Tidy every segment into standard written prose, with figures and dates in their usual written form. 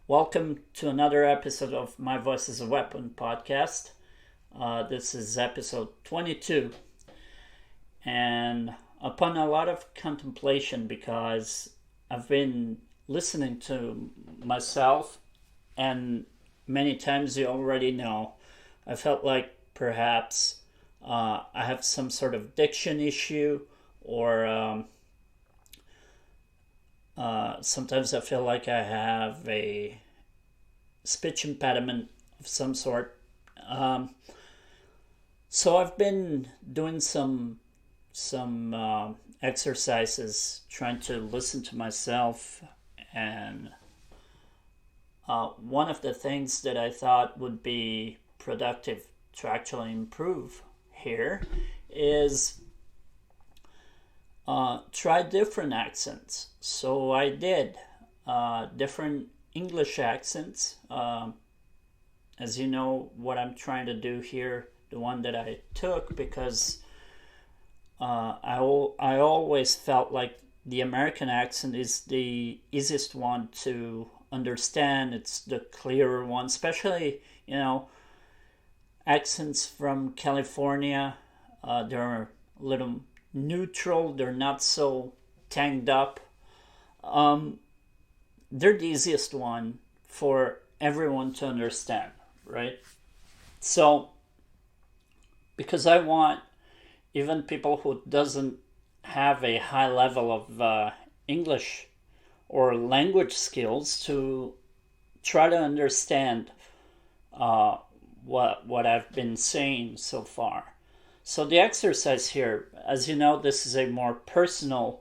Welcome to another episode of My Voice is a Weapon podcast. This is episode 22. And upon a lot of contemplation, because I've been listening to myself, and many times you already know, I felt like perhaps I have some sort of diction issue, or sometimes I feel like I have a speech impediment of some sort. So I've been doing some exercises, trying to listen to myself, and one of the things that I thought would be productive to actually improve here is try different accents. So I did different English accents. As you know, what I'm trying to do here, the one that I took, because I always felt like the American accent is the easiest one to understand. It's the clearer one, especially, accents from California. They're a little neutral, they're not so tanged up. They're the easiest one for everyone to understand, right? So, because I want even people who doesn't have a high level of English or language skills to try to understand what I've been saying so far. So the exercise here, as you know, this is a more personal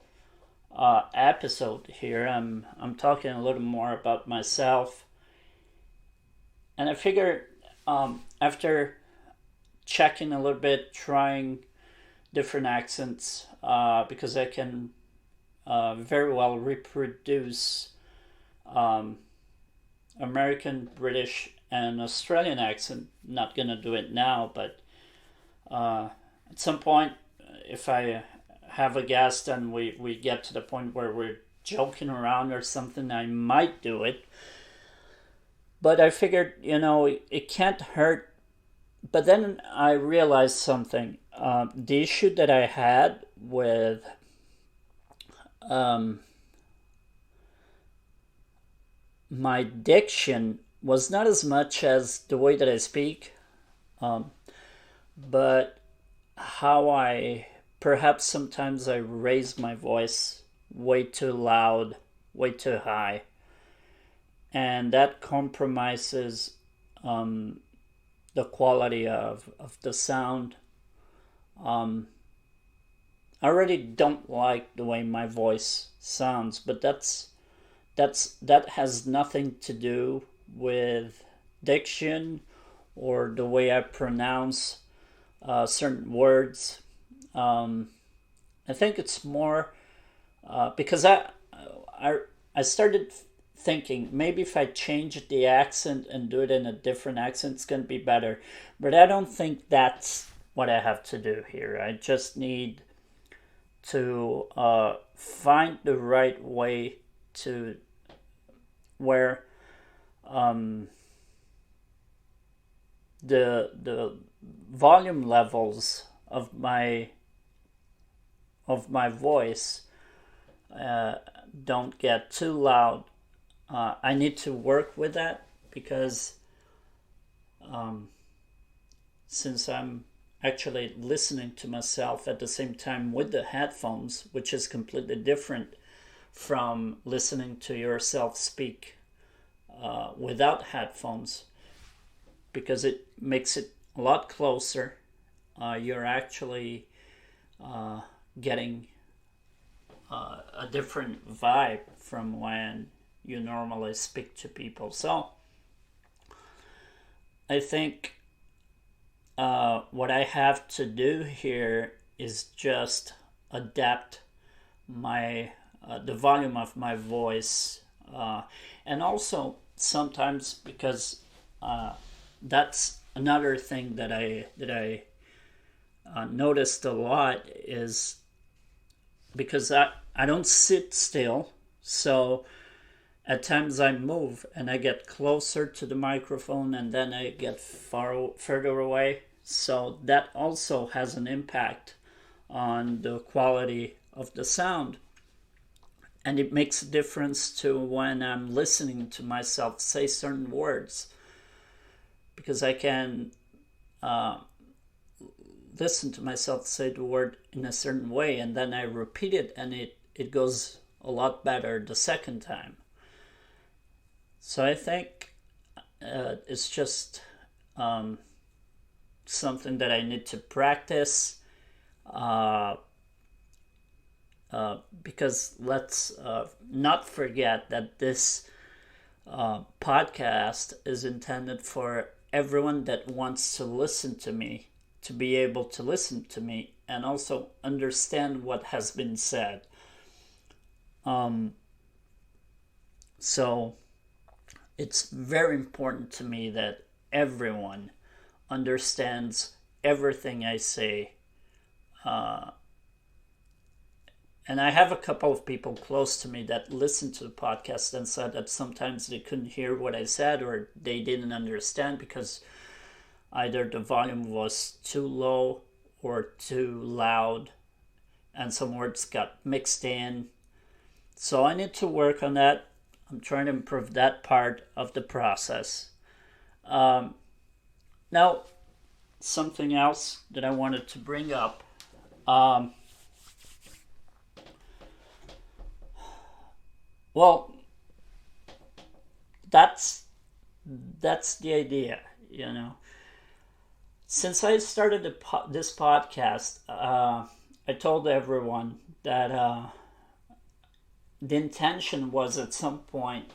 episode here. I'm talking a little more about myself, and I figured after checking a little bit, trying different accents, because I can very well reproduce American, British, and Australian accent. Not gonna do it now, but at some point, if I have a guest and we get to the point where we're joking around or something, I might do it. But I figured, it can't hurt. But then I realized something. The issue that I had with my diction was not as much as the way that I speak, but how perhaps sometimes I raise my voice way too loud, way too high, and that compromises the quality of the sound. I already don't like the way my voice sounds, but that has nothing to do with diction or the way I pronounce certain words. I think it's more because I started thinking maybe if I change the accent and do it in a different accent, it's gonna be better. But I don't think that's what I have to do here. I just need to find the right way to where the volume levels of my voice don't get too loud. I need to work with that because since I'm actually listening to myself at the same time with the headphones, which is completely different from listening to yourself speak without headphones, because it makes it a lot closer. You're actually getting a different vibe from when you normally speak to people. So I think what I have to do here is just adapt my the volume of my voice, and also sometimes because that's another thing that I noticed a lot is because I don't sit still, so at times I move and I get closer to the microphone and then I get further away. So that also has an impact on the quality of the sound. And it makes a difference to when I'm listening to myself say certain words, because I can listen to myself say the word in a certain way and then I repeat it and it goes a lot better the second time. So I think it's just something that I need to practice, because let's not forget that this podcast is intended for everyone that wants to listen to me, to be able to listen to me and also understand what has been said. So it's very important to me that everyone understands everything I say. And I have a couple of people close to me that listened to the podcast and said that sometimes they couldn't hear what I said or they didn't understand because either the volume was too low or too loud and some words got mixed in. So I need to work on that. I'm trying to improve that part of the process. Now, something else that I wanted to bring up. Well, that's the idea, you know. Since I started this podcast, I told everyone that the intention was at some point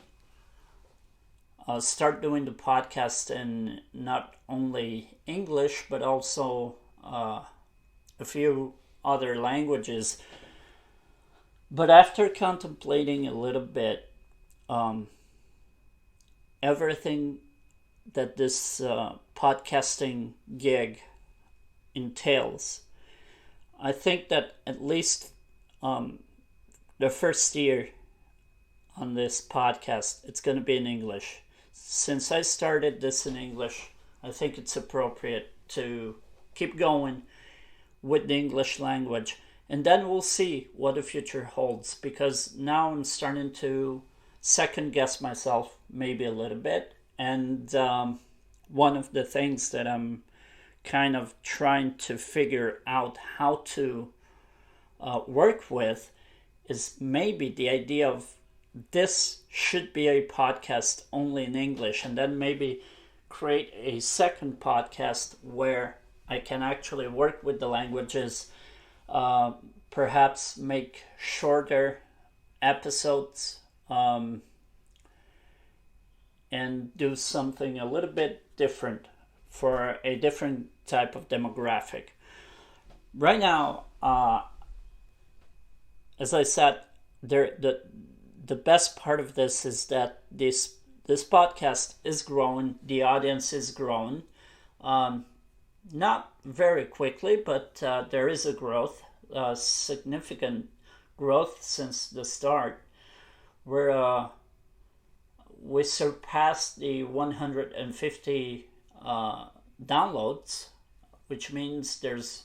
start doing the podcast in not only English but also a few other languages. But after contemplating a little bit, everything that this podcasting gig entails, I think that at least the first year on this podcast, it's going to be in English. Since I started this in English, I think it's appropriate to keep going with the English language. And then we'll see what the future holds, because now I'm starting to second guess myself maybe a little bit. And one of the things that I'm kind of trying to figure out how to work with is maybe the idea of this should be a podcast only in English, and then maybe create a second podcast where I can actually work with the languages. Perhaps make shorter episodes, and do something a little bit different for a different type of demographic. Right now, as I said, the best part of this is that this podcast is growing, the audience is growing. Not very quickly, but there is a growth, significant growth since the start. We surpassed the 150 downloads, which means there's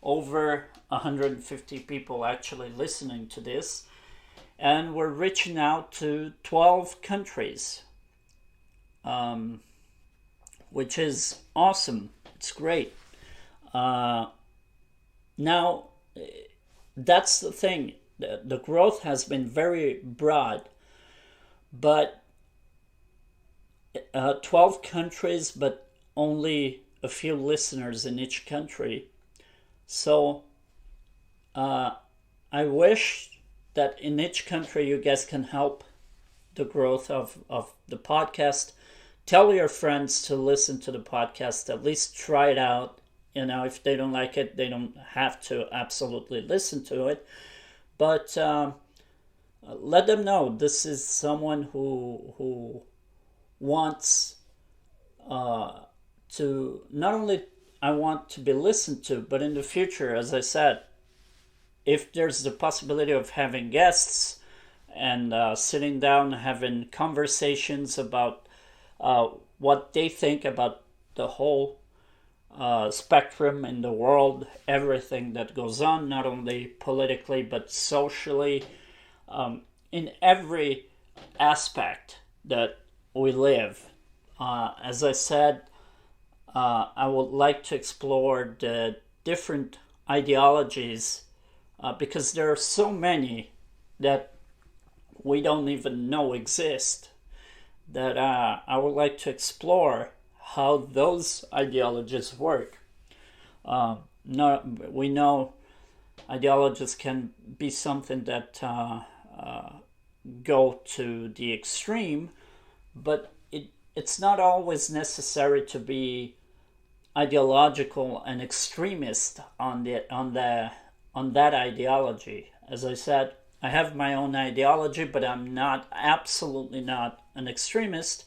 over 150 people actually listening to this, and we're reaching out to 12 countries, which is awesome. It's great. Now, that's the thing. The growth has been very broad, but 12 countries, but only a few listeners in each country. So I wish that in each country you guys can help the growth of the podcast. Tell your friends to listen to the podcast, at least try it out. You know, if they don't like it, they don't have to absolutely listen to it. But let them know this is someone who wants to, not only I want to be listened to, but in the future, as I said, if there's the possibility of having guests and sitting down having conversations about what they think about the whole spectrum in the world, everything that goes on, not only politically but socially, in every aspect that we live. As I said, I would like to explore the different ideologies because there are so many that we don't even know exist, that I would like to explore how those ideologies work. No, we know ideologies can be something that go to the extreme, but it's not always necessary to be ideological and extremist on that ideology. As I said, I have my own ideology, but I'm absolutely not an extremist,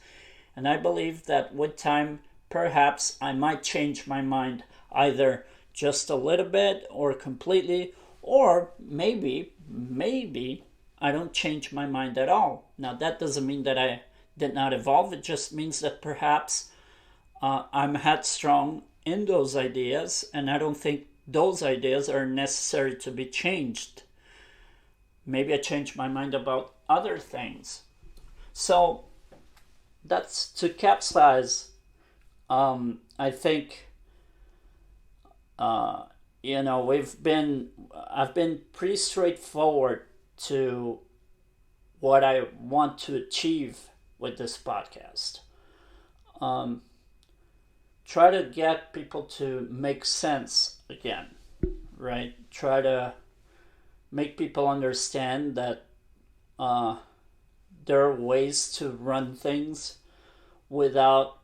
and I believe that with time, perhaps I might change my mind either just a little bit or completely, or maybe I don't change my mind at all. Now, that doesn't mean that I did not evolve. It just means that perhaps I'm headstrong in those ideas, and I don't think those ideas are necessary to be changed. Maybe I change my mind about other things. So that's to capsize. I think I've been pretty straightforward to what I want to achieve with this podcast. Try to get people to make sense again, right? Try to make people understand that there are ways to run things without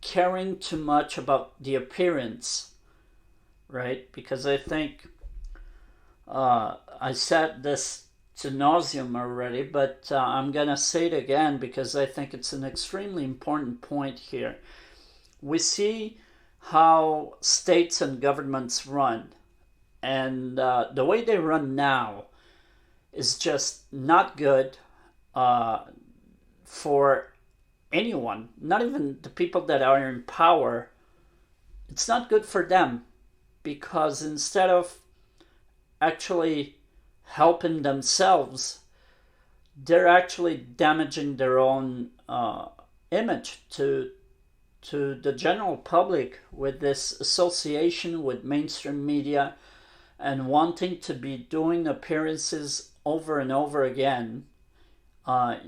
caring too much about the appearance, right? Because I think I said this to nauseam already, but I'm gonna say it again because I think it's an extremely important point here. We see how states and governments run, and the way they run now is just not good for anyone, not even the people that are in power. It's not good for them, because instead of actually helping themselves, they're actually damaging their own image to the general public with this association with mainstream media and wanting to be doing appearances over and over again. And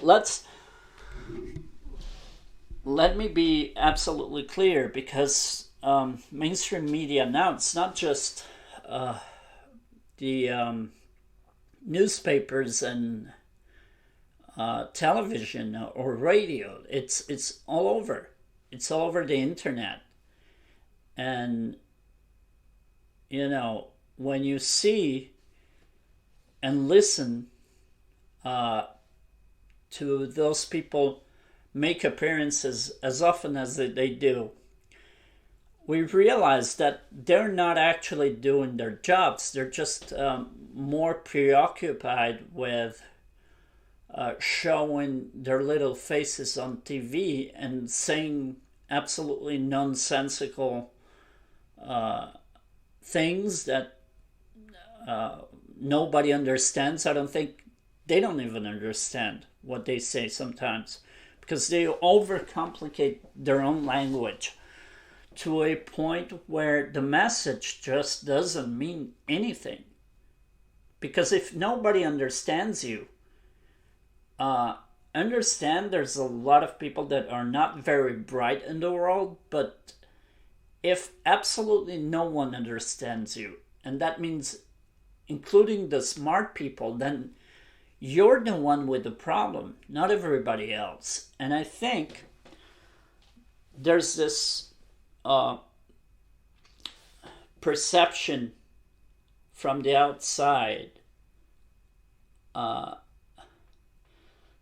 let me be absolutely clear, because mainstream media now, it's not just the newspapers and television or radio. It's all over. It's all over the internet. And when you see and listen to those people make appearances as often as they do, we realize that they're not actually doing their jobs. They're just more preoccupied with showing their little faces on TV and saying absolutely nonsensical things that nobody understands. I don't think they don't even understand what they say sometimes, because they overcomplicate their own language to a point where the message just doesn't mean anything. Because if nobody understands you, understand there's a lot of people that are not very bright in the world, but if absolutely no one understands you, and that means including the smart people, then you're the one with the problem, not everybody else. And I think there's this perception from the outside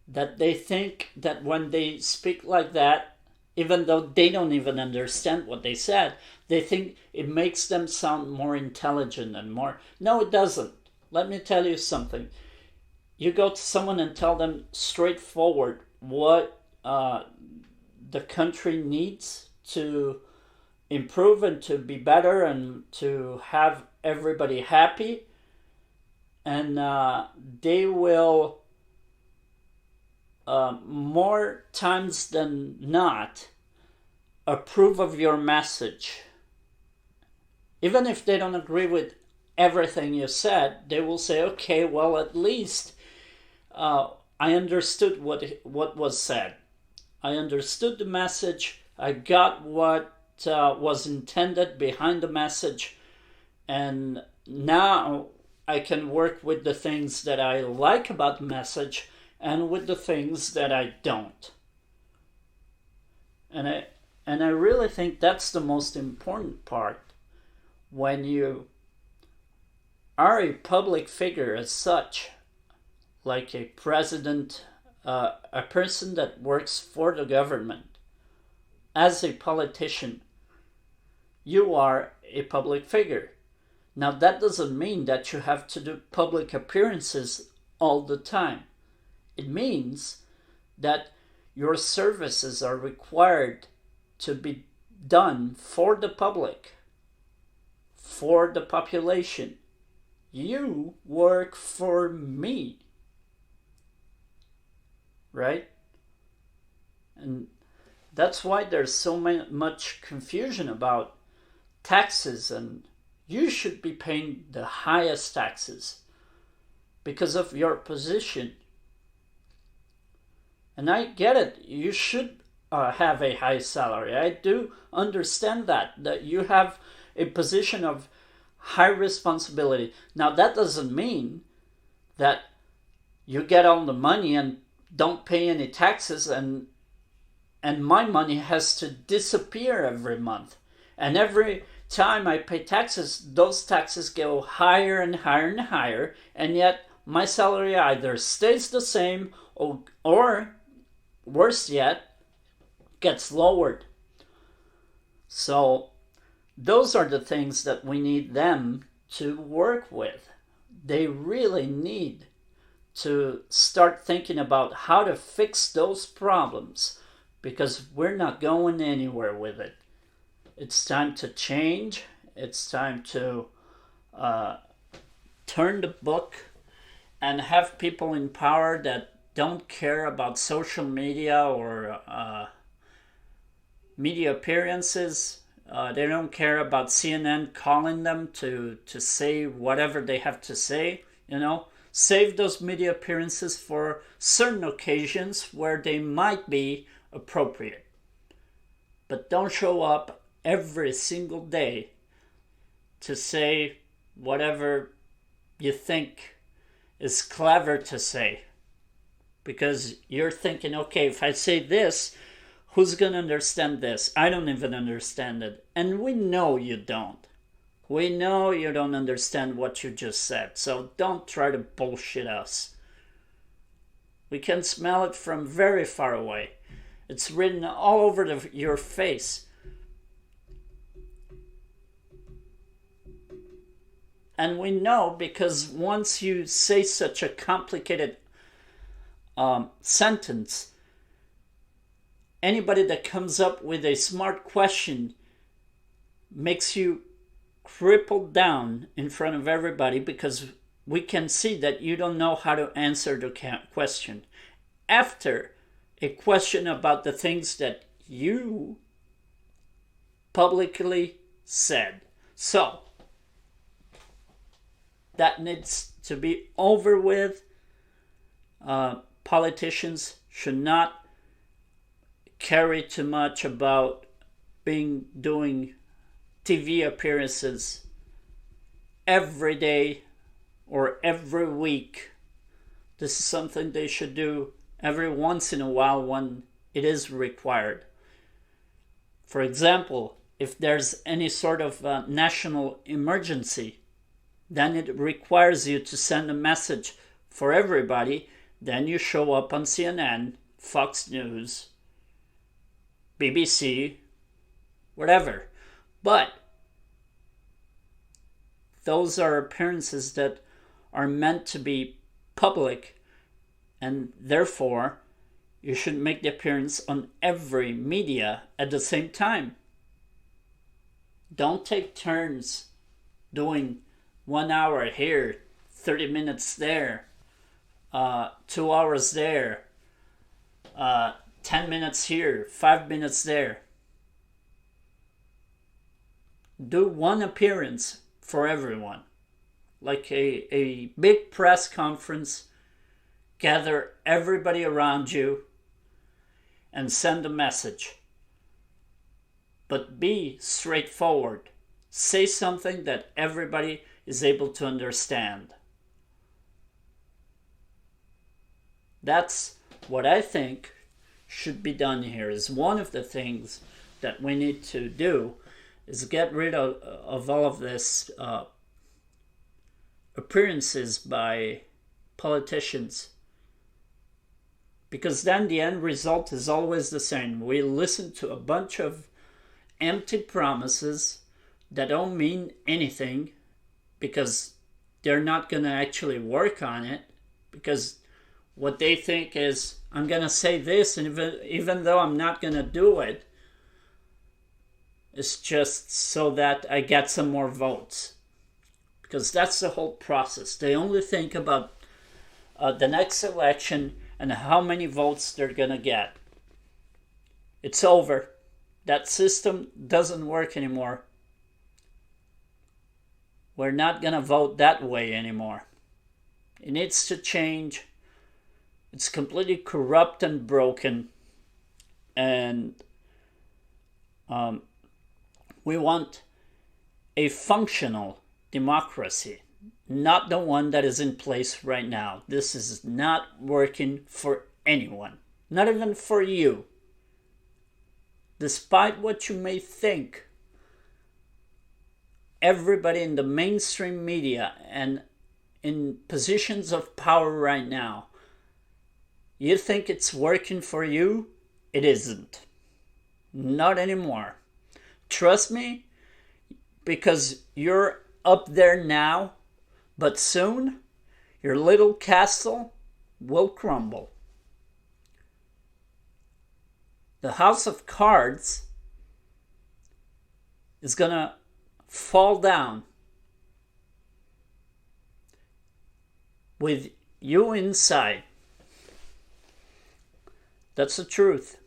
that they think that when they speak like that, even though they don't even understand what they said. They think it makes them sound more intelligent and more. No, it doesn't. Let me tell you something. You go to someone and tell them straightforward what the country needs to improve and to be better and to have everybody happy, and they will more times than not approve of your message. Even if they don't agree with everything you said, they will say, okay, well, at least I understood what was said. I understood the message. I got what was intended behind the message. And now I can work with the things that I like about the message and with the things that I don't. And I really think that's the most important part when you are a public figure as such, like a president, a person that works for the government. As a politician, you are a public figure. Now, that doesn't mean that you have to do public appearances all the time. It means that your services are required to be done for the public, for the population. You work for me, right? And that's why there's so much confusion about taxes, and you should be paying the highest taxes because of your position. And I get it. You should have a high salary. I do understand that you have a position of high responsibility. Now, that doesn't mean that you get all the money and don't pay any taxes, and my money has to disappear every month. And every time I pay taxes, those taxes go higher and higher and higher, and yet my salary either stays the same or worse yet, gets lowered. So those are the things that we need them to work with. They really need to start thinking about how to fix those problems, because we're not going anywhere with it. It's time to change. It's time to turn the book and have people in power that don't care about social media or media appearances. They don't care about CNN calling them to say whatever they have to say. Save those media appearances for certain occasions where they might be appropriate. But don't show up every single day to say whatever you think is clever to say. Because you're thinking, okay, if I say this, who's going to understand this? I don't even understand it. And we know you don't. We know you don't understand what you just said. So don't try to bullshit us. We can smell it from very far away. It's written all over your face. And we know because once you say such a complicated sentence, anybody that comes up with a smart question makes you crippled down in front of everybody, because we can see that you don't know how to answer the question. After a question about the things that you publicly said. So, that needs to be over with. Politicians should not carry too much about doing TV appearances every day or every week. This is something they should do every once in a while when it is required. For example, if there's any sort of national emergency, then it requires you to send a message for everybody. Then you show up on CNN, Fox News, BBC, whatever. But those are appearances that are meant to be public, and therefore you should make the appearance on every media at the same time. Don't take turns doing 1 hour here, 30 minutes there, 2 hours there, 10 minutes here, 5 minutes there. Do one appearance for everyone. Like a big press conference, gather everybody around you and send a message. But be straightforward. Say something that everybody is able to understand. That's what I think should be done here. Is one of the things that we need to do is get rid of all of this appearances by politicians. Because then the end result is always the same. We listen to a bunch of empty promises that don't mean anything because they're not going to actually work on it. Because what they think is, I'm going to say this, and even though I'm not going to do it, it's just so that I get some more votes. Because that's the whole process. They only think about the next election and how many votes they're going to get. It's over. That system doesn't work anymore. We're not going to vote that way anymore. It needs to change. It's completely corrupt and broken. And we want a functional democracy, not the one that is in place right now. This is not working for anyone, not even for you. Despite what you may think, everybody in the mainstream media and in positions of power right now, you think it's working for you? It isn't. Not anymore. Trust me, because you're up there now, but soon your little castle will crumble. The house of cards is gonna fall down with you inside. That's the truth.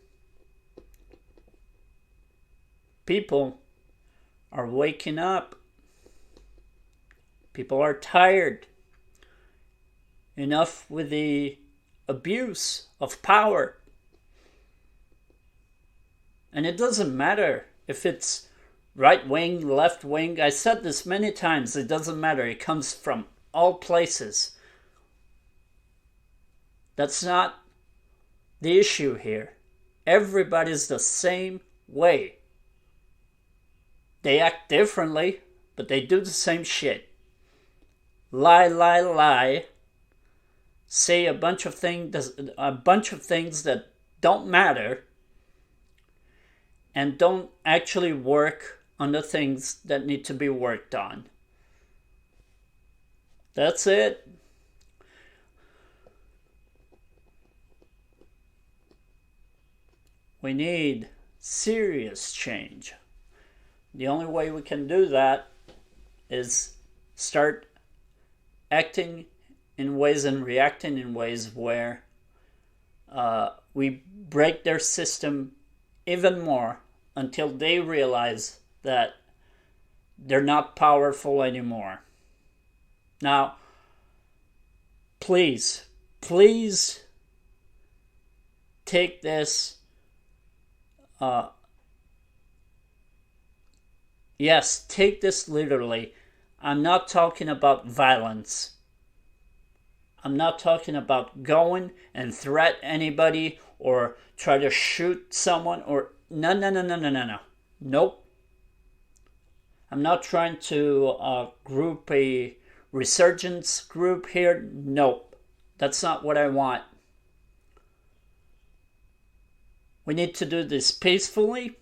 People are waking up. People are tired. Enough with the abuse of power. And it doesn't matter if it's right wing, left wing. I said this many times. It doesn't matter. It comes from all places. That's not the issue here. Everybody's the same way. They act differently, but they do the same shit. Lie, lie, lie. Say a bunch of things that don't matter, and don't actually work on the things that need to be worked on. That's it. We need serious change. The only way we can do that is start acting in ways and reacting in ways where we break their system even more until they realize that they're not powerful anymore. Now, please take this. Yes, take this literally. I'm not talking about violence. I'm not talking about going and threat anybody or try to shoot someone or no. Nope. I'm not trying to group a resurgence group here. Nope. That's not what I want. We need to do this peacefully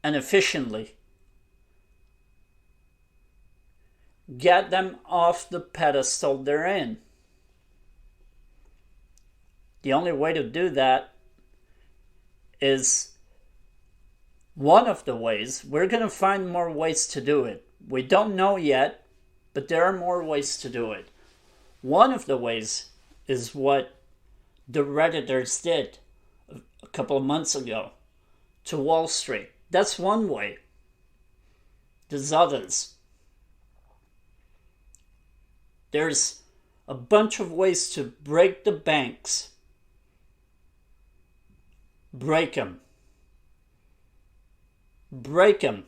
and efficiently. Get them off the pedestal they're in. The only way to do that is one of the ways. We're going to find more ways to do it. We don't know yet, but there are more ways to do it. One of the ways is what the Redditors did a couple of months ago to Wall Street. That's one way. There's others. There's a bunch of ways to break the banks. Break them. Break them.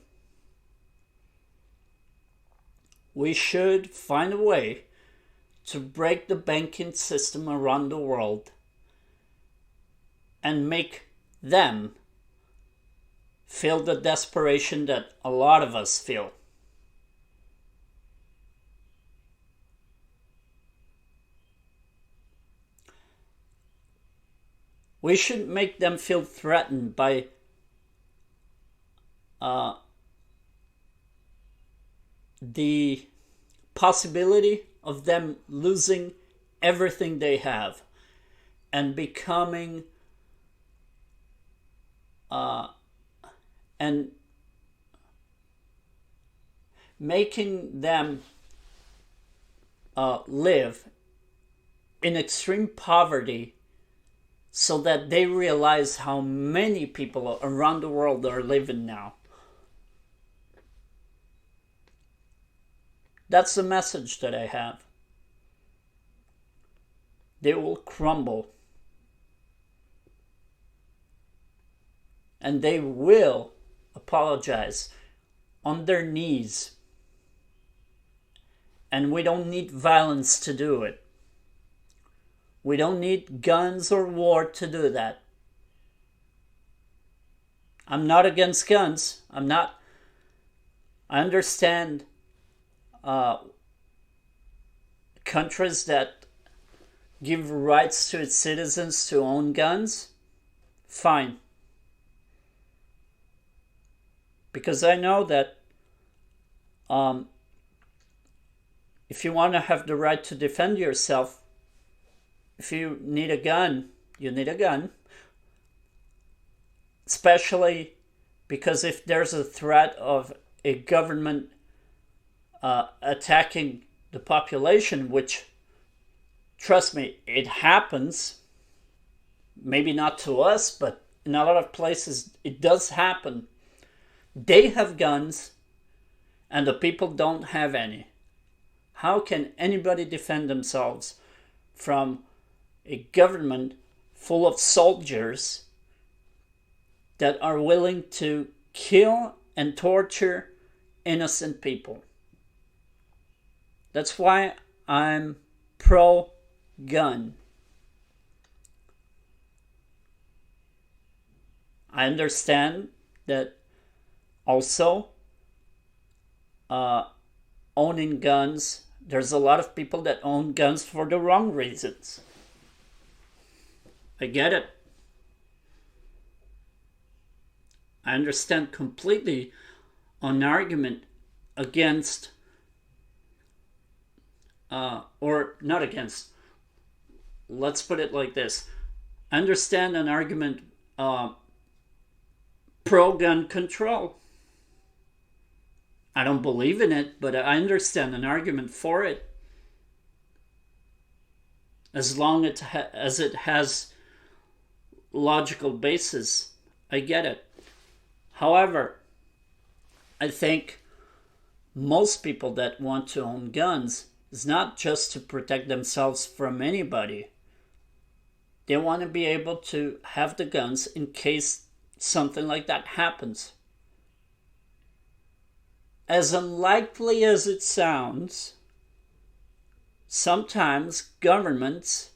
We should find a way to break the banking system around the world and make them feel the desperation that a lot of us feel. We should make them feel threatened by the possibility of them losing everything they have and becoming and making them live in extreme poverty so that they realize how many people around the world are living now. That's the message that I have. They will crumble. And they will apologize on their knees. And we don't need violence to do it. We don't need guns or war to do that. I'm not against guns. I understand countries that give rights to its citizens to own guns. Fine. Because I know that if you want to have the right to defend yourself, if you need a gun, you need a gun. Especially because if there's a threat of a government attacking the population, which, trust me, it happens. Maybe not to us, but in a lot of places it does happen. They have guns and the people don't have any. How can anybody defend themselves from a government full of soldiers that are willing to kill and torture innocent people? That's why I'm pro-gun. I understand that also owning guns, there's a lot of people that own guns for the wrong reasons. I get it. I understand completely an argument against, or not against, let's put it like this. I understand an argument pro-gun control. I don't believe in it, but I understand an argument for it. As long as it has logical basis, I get it. However, I think most people that want to own guns is not just to protect themselves from anybody. They want to be able to have the guns in case something like that happens. As unlikely as it sounds, sometimes governments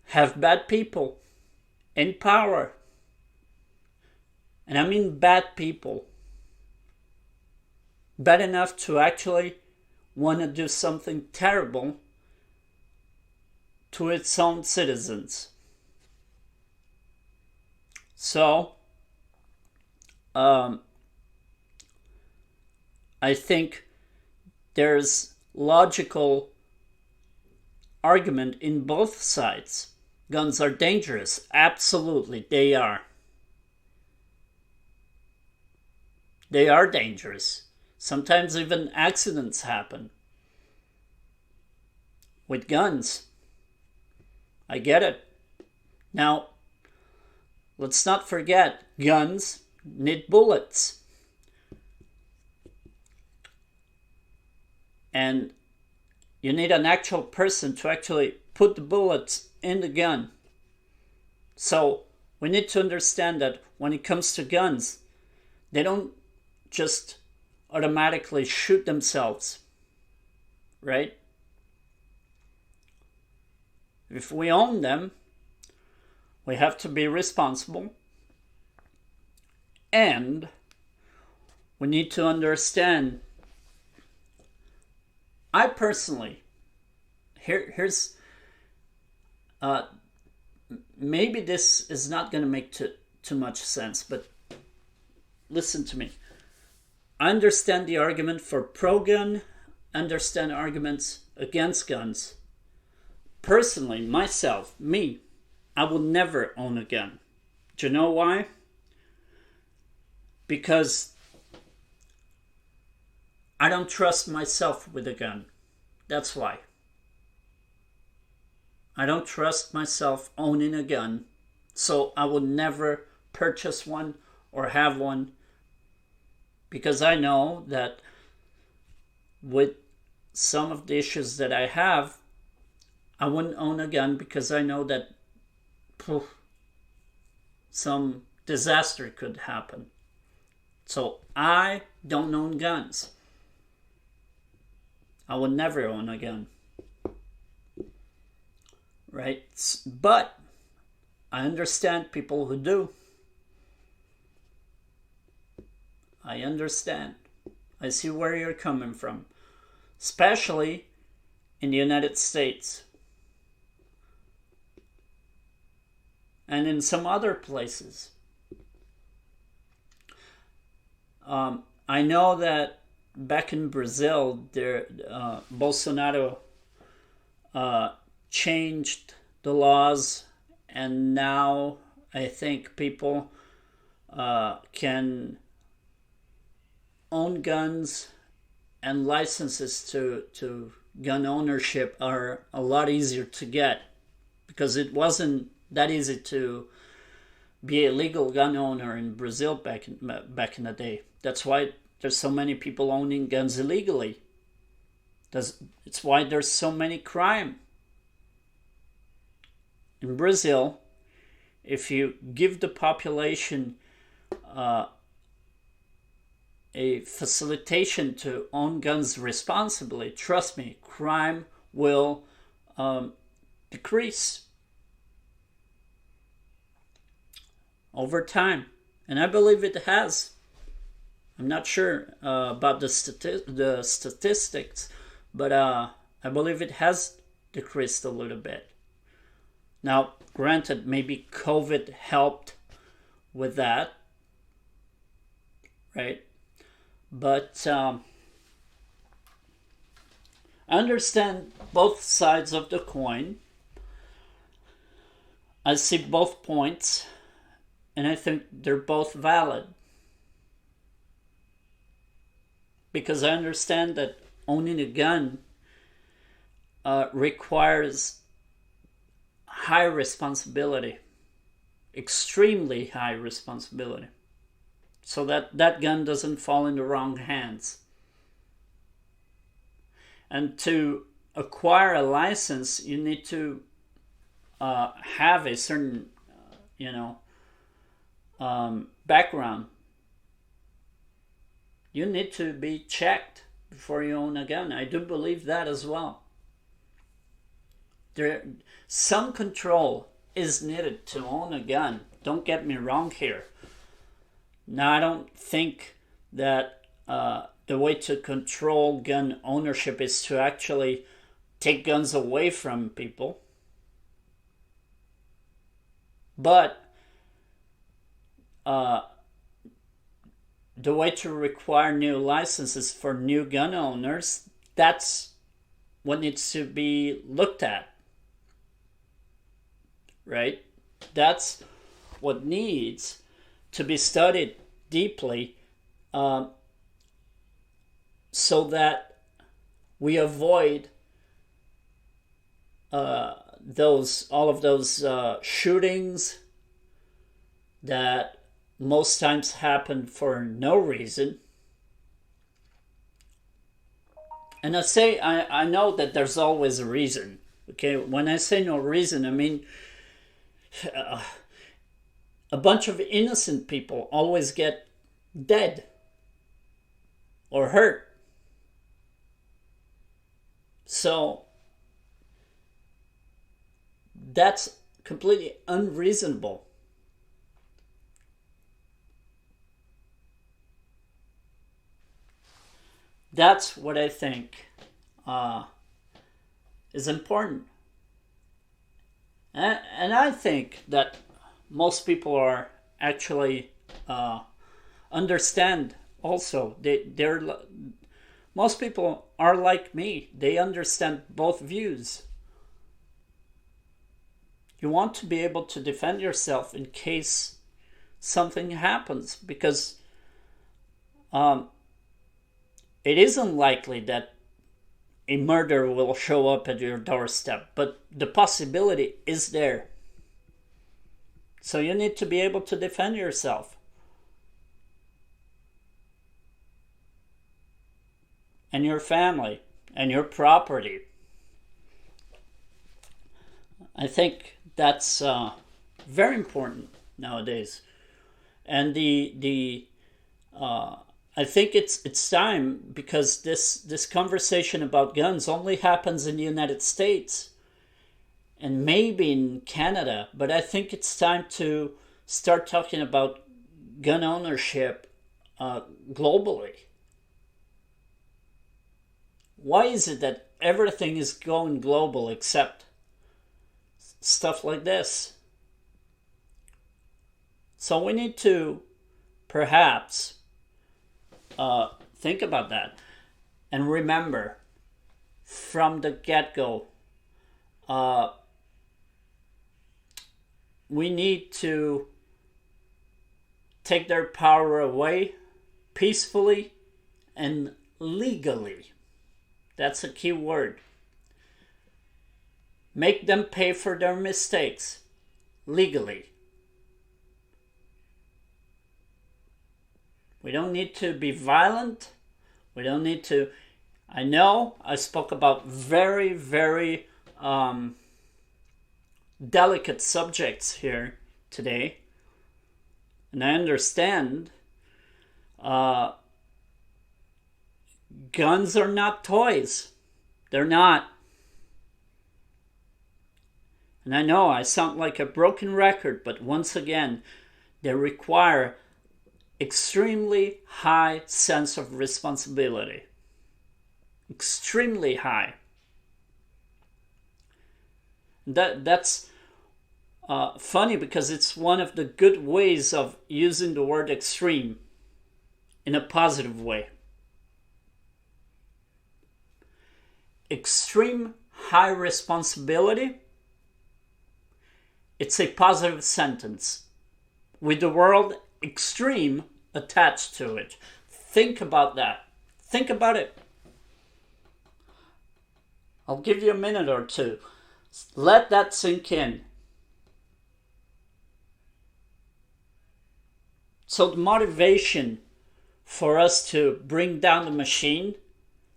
have bad people in power. And I mean bad people. Bad enough to actually want to do something terrible to its own citizens. So, I think there's logical argument in both sides. Guns are dangerous. Absolutely, they are. They are dangerous. Sometimes even accidents happen with guns. I get it. Now, let's not forget, guns need bullets. And you need an actual person to actually put the bullets in the gun. So we need to understand that when it comes to guns, they don't just automatically shoot themselves, right? If we own them, we have to be responsible, and we need to understand. I personally, here's maybe this is not going to make too much sense, but listen to me. I understand the argument for pro-gun, understand arguments against guns. Personally, myself, I will never own a gun. Do you know why? Because I don't trust myself with a gun. That's why. I don't trust myself owning a gun, so I will never purchase one or have one, because I know that with some of the issues that I have, I wouldn't own a gun because I know that some disaster could happen. So I don't own guns. I would never own a gun. Right? But I understand people who do. I understand. I see where you're coming from. Especially in the United States. And in some other places. I know that back in Brazil, Bolsonaro changed the laws, and now I think people can own guns, and licenses to gun ownership are a lot easier to get, because it wasn't that easy to be a legal gun owner in Brazil back in the day. That's why there's so many people owning guns illegally. It's why there's so many crime. In Brazil, if you give the population a facilitation to own guns responsibly, trust me, crime will decrease over time. And I believe it has. I'm not sure about the statistics, but I believe it has decreased a little bit. Now, granted, maybe COVID helped with that, right? But I understand both sides of the coin. I see both points, and I think they're both valid. Because I understand that owning a gun requires high responsibility, extremely high responsibility, so that gun doesn't fall in the wrong hands. And to acquire a license, you need to have a certain, background. You need to be checked before you own a gun. I do believe that as well. Some control is needed to own a gun. Don't get me wrong here. Now, I don't think that the way to control gun ownership is to actually take guns away from people. But uh, the way to require new licenses for new gun owners, that's what needs to be looked at, right? That's what needs to be studied deeply, uh, so that we avoid those all of those shootings that most times happen for no reason. And I know that there's always a reason. Okay, when I say no reason, I mean a bunch of innocent people always get dead or hurt. So that's completely unreasonable. That's what I think is important. And I think that most people are actually understand also. They're most people are like me. They understand both views. You want to be able to defend yourself in case something happens, because it is unlikely that a murder will show up at your doorstep, but the possibility is there. So you need to be able to defend yourself and your family and your property. I think that's very important nowadays. And I think it's time, because this conversation about guns only happens in the United States and maybe in Canada, but I think it's time to start talking about gun ownership globally. Why is it that everything is going global except stuff like this? So we need to perhaps think about that and remember from the get-go, we need to take their power away peacefully and legally. That's a key word. Make them pay for their mistakes legally. We don't need to be violent. We don't need to... I know I spoke about very, very delicate subjects here today. And I understand guns are not toys. They're not. And I know I sound like a broken record, but once again, they require extremely high sense of responsibility. Extremely high. That's funny, because it's one of the good ways of using the word extreme in a positive way. Extreme high responsibility, it's a positive sentence with the word extreme attached to it. Think about that. Think about it. I'll give you a minute or two. Let that sink in. So the motivation for us to bring down the machine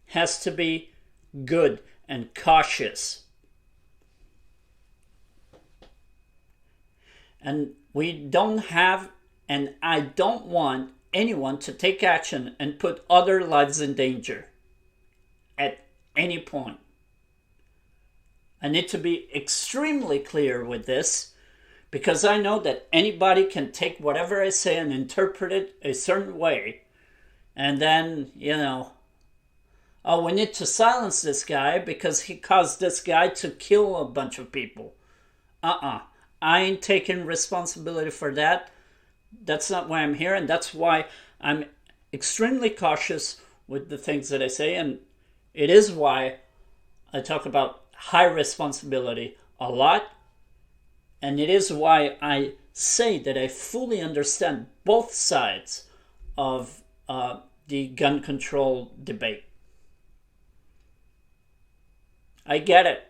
has to be good and cautious. And we don't have, and I don't want anyone to take action and put other lives in danger at any point. I need to be extremely clear with this, because I know that anybody can take whatever I say and interpret it a certain way. And then, oh, we need to silence this guy because he caused this guy to kill a bunch of people. I ain't taking responsibility for that. That's not why I'm here, and that's why I'm extremely cautious with the things that I say, and it is why I talk about high responsibility a lot, and it is why I say that I fully understand both sides of the gun control debate. I get it.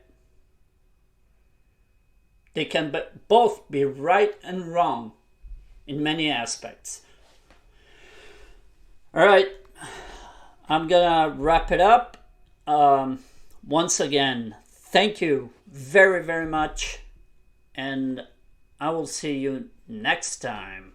They can both be right and wrong in many aspects. All right, I'm gonna wrap it up. Once again, thank you very, very much, and I will see you next time.